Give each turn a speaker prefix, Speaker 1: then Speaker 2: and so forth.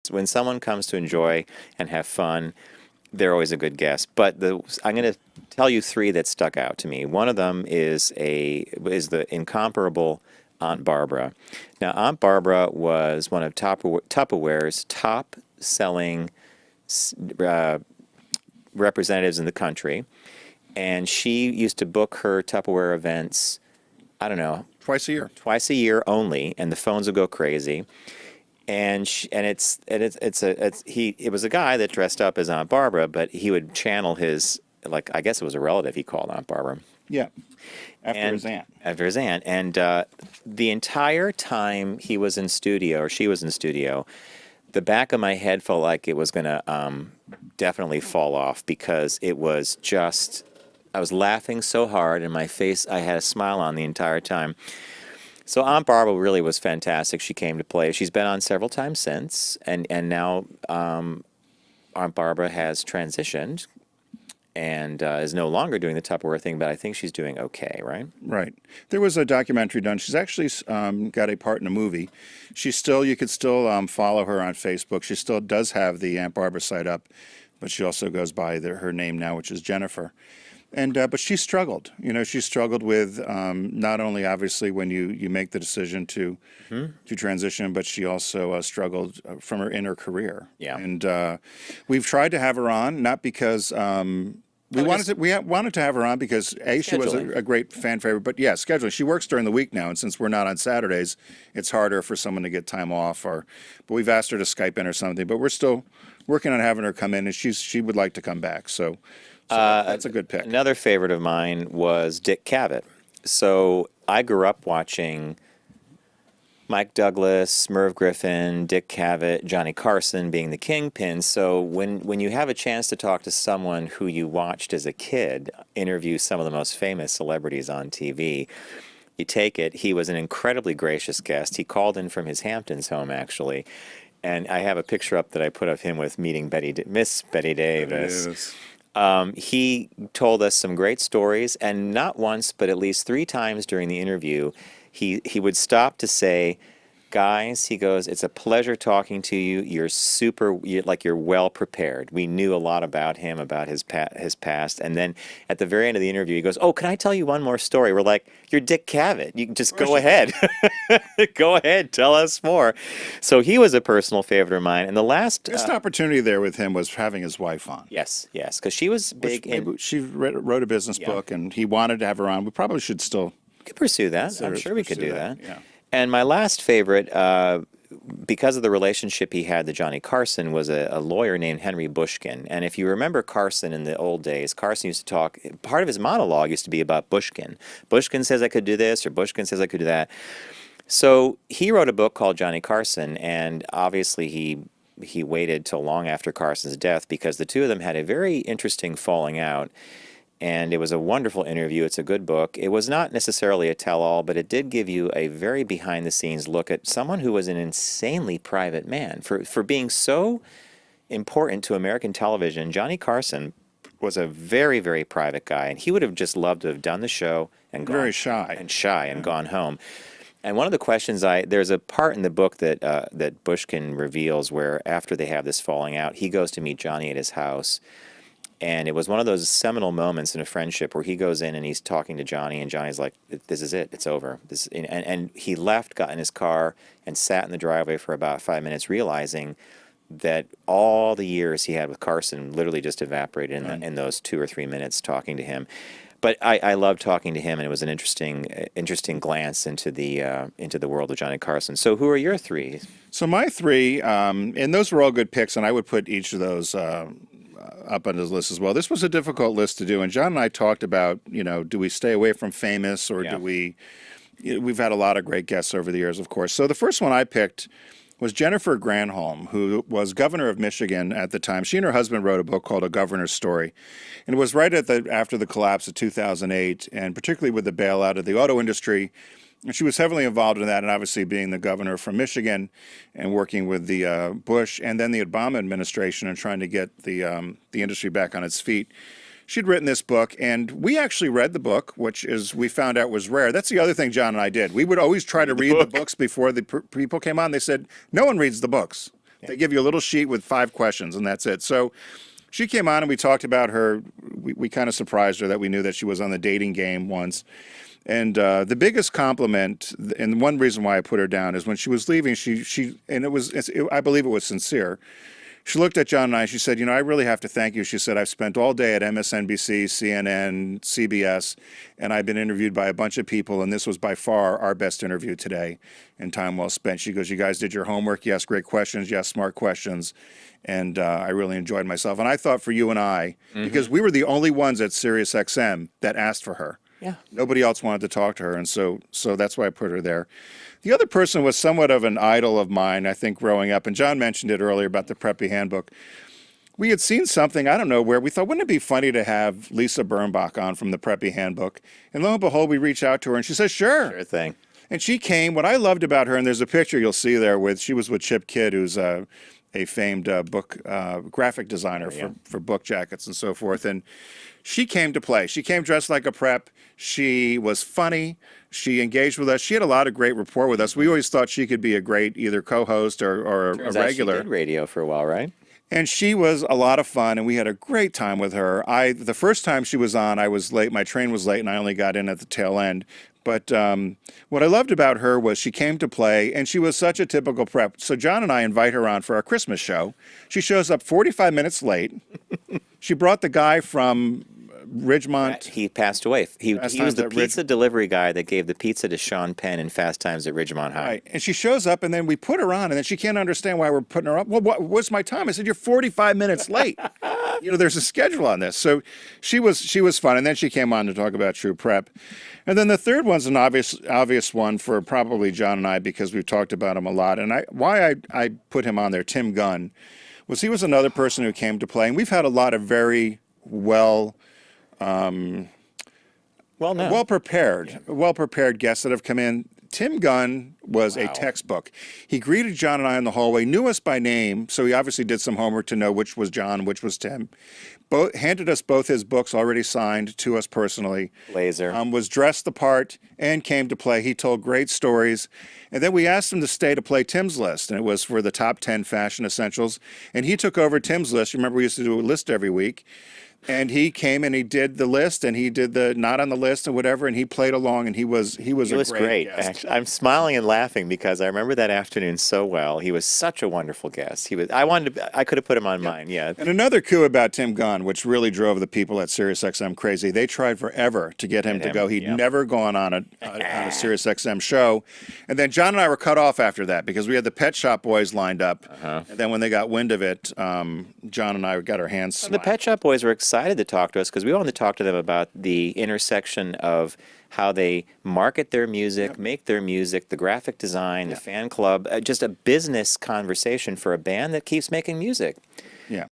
Speaker 1: when someone comes to enjoy and have fun, they're always a good guest. But I'm going to tell you three that stuck out to me. One of them is the incomparable Aunt Barbara. Now, Aunt Barbara was one of Tupperware's top selling uh, representatives in the country, and she used to book her Tupperware events. I don't know, twice a year only, and the phones would go crazy. And it was a guy that dressed up as Aunt Barbara, but he would channel his, like, I guess it was a relative he called Aunt Barbara.
Speaker 2: Yeah, after his aunt.
Speaker 1: After his aunt, and the entire time he was in studio or she was in studio, the back of my head felt like it was gonna definitely fall off because it was just. I was laughing so hard, and my face, I had a smile on the entire time. So Aunt Barbara really was fantastic. She came to play. She's been on several times since, and now Aunt Barbara has transitioned and is no longer doing the Tupperware thing, but I think she's doing okay, right?
Speaker 2: Right. There was a documentary done. She's actually got a part in a movie. You could still follow her on Facebook. She still does have the Aunt Barbara site up, but she also goes by her name now, which is Jennifer. And but she struggled. She struggled with not only obviously when you make the decision to transition, but she also struggled from her inner career.
Speaker 1: Yeah.
Speaker 2: And we've tried to have her on, not because we wanted to have her on because she was a great fan favorite. But yeah, scheduling. She works during the week now, and since we're not on Saturdays, it's harder for someone to get time off. But we've asked her to Skype in or something. But we're still working on having her come in, and she would like to come back. So that's a good pick.
Speaker 1: Another favorite of mine was Dick Cavett. So I grew up watching Mike Douglas, Merv Griffin, Dick Cavett, Johnny Carson being the kingpin. So when you have a chance to talk to someone who you watched as a kid interview some of the most famous celebrities on TV, you take it. He was an incredibly gracious guest. He called in from his Hamptons home, actually. And I have a picture up that I put of him with meeting Miss Betty Davis. He told us some great stories, and not once, but at least 3 times during the interview, he would stop to say, guys, he goes, it's a pleasure talking to you. You're well prepared. We knew a lot about him, about his past. And then at the very end of the interview, he goes, oh, can I tell you one more story? We're like, you're Dick Cavett. You can just go ahead. Go ahead. Tell us more. So he was a personal favorite of mine. And the last
Speaker 2: missed opportunity there with him was having his wife on.
Speaker 1: Yes, because she was big.
Speaker 2: She wrote a business book, and he wanted to have her on. We probably should still
Speaker 1: pursue that. I'm sure we could do that.
Speaker 2: Yeah.
Speaker 1: And my last favorite, because of the relationship he had to Johnny Carson, was a lawyer named Henry Bushkin. And if you remember Carson in the old days, Carson used to talk, part of his monologue used to be about Bushkin. Bushkin says I could do this, or Bushkin says I could do that. So he wrote a book called Johnny Carson, and obviously he waited till long after Carson's death because the two of them had a very interesting falling out. And it was a wonderful interview. It's a good book. It was not necessarily a tell-all, but it did give you a very behind-the-scenes look at someone who was an insanely private man. For being so important to American television, Johnny Carson was a very, very private guy, and he would have just loved to have done the show and gone,
Speaker 2: very shy
Speaker 1: and gone home. And one of the questions there's a part in the book that Bushkin reveals where after they have this falling out, he goes to meet Johnny at his house. And it was one of those seminal moments in a friendship where he goes in and he's talking to Johnny, and Johnny's like, this is it. It's over. And he left, got in his car, and sat in the driveway for about 5 minutes, realizing that all the years he had with Carson literally just evaporated in those 2 or 3 minutes talking to him. But I loved talking to him, and it was an interesting glance into the world of Johnny Carson. So who are your 3?
Speaker 2: So my 3, and those were all good picks, and I would put each of those up on his list as well. This was a difficult list to do, and John and I talked about, do we stay away from famous, or do we? We've had a lot of great guests over the years, of course. So the first one I picked was Jennifer Granholm, who was governor of Michigan at the time. She and her husband wrote a book called A Governor's Story, and it was right after the collapse of 2008, and particularly with the bailout of the auto industry. And she was heavily involved in that, and obviously being the governor from Michigan and working with the Bush and then the Obama administration and trying to get the industry back on its feet. She'd written this book, and we actually read the book, which we found out was rare. That's the other thing John and I did. We would always try to read the books before the people came on. They said, no one reads the books. They give you a little sheet with 5 questions, and that's it. So she came on, and we talked about her. We kind of surprised her that we knew that she was on the dating game once. And the biggest compliment, and one reason why I put her down, is when she was leaving, and I believe it was sincere. She looked at John and I. She said, I really have to thank you. She said, I've spent all day at MSNBC, CNN, CBS, and I've been interviewed by a bunch of people, and this was by far our best interview today, and time well spent. She goes, you guys did your homework. You asked great questions. You asked smart questions, and I really enjoyed myself. And I thought for you and I, because we were the only ones at SiriusXM that asked for her.
Speaker 1: Yeah.
Speaker 2: Nobody else wanted to talk to her, and so that's why I put her there. The other person was somewhat of an idol of mine, I think, growing up, and John mentioned it earlier about the Preppy Handbook. We had seen something, I don't know where, we thought, wouldn't it be funny to have Lisa Birnbach on from the Preppy Handbook? And lo and behold, we reach out to her, and she says, sure.
Speaker 1: Sure thing.
Speaker 2: And she came. What I loved about her, and there's a picture you'll see there she was with Chip Kidd, who's a famed book graphic designer for book jackets and so forth. And she came to play. She came dressed like a prep. She was funny. She engaged with us. She had a lot of great rapport with us. We always thought she could be a great either co-host or a regular.
Speaker 1: She did radio for a while, right?
Speaker 2: And she was a lot of fun, and we had a great time with her. The first time she was on, I was late. My train was late, and I only got in at the tail end. But what I loved about her was she came to play, and she was such a typical prep. So John and I invite her on for our Christmas show. She shows up 45 minutes late. She brought the guy from Ridgemont.
Speaker 1: He passed away. He was the pizza delivery guy that gave the pizza to Sean Penn in Fast Times at Ridgemont High.
Speaker 2: Right. And she shows up, and then we put her on, and then she can't understand why we're putting her up. Well, what's my time? I said, you're 45 minutes late. There's a schedule on this. So she was fun, and then she came on to talk about True Prep. And then the third one's an obvious one for probably John and I, because we've talked about him a lot. And why I put him on there, Tim Gunn, was he was another person who came to play. And we've had a lot of very well prepared guests that have come in. Tim Gunn was a textbook. He greeted John and I in the hallway, knew us by name, so he obviously did some homework to know which was John, which was Tim. Handed us both his books already signed to us personally.
Speaker 1: Laser.
Speaker 2: Was dressed the part and came to play. He told great stories. And then we asked him to stay to play Tim's list, and it was for the top 10 fashion essentials. And he took over Tim's list. Remember, we used to do a list every week. And he came and he did the list, and he did the not on the list and whatever, and he played along, and he was great guest.
Speaker 1: Actually, I'm smiling and laughing because I remember that afternoon so well. He was such a wonderful guest. I could have put him on mine, yeah.
Speaker 2: And another coup about Tim Gunn, which really drove the people at SiriusXM crazy. They tried forever to get him to go. He'd never gone on a SiriusXM show, and then John and I were cut off after that because we had the Pet Shop Boys lined up, and then when they got wind of it, John and I got our hands smacked.
Speaker 1: The Pet Shop Boys were excited to talk to us because we wanted to talk to them about the intersection of how they market their music, make their music, the graphic design, the fan club, just a business conversation for a band that keeps making music.
Speaker 2: Yeah.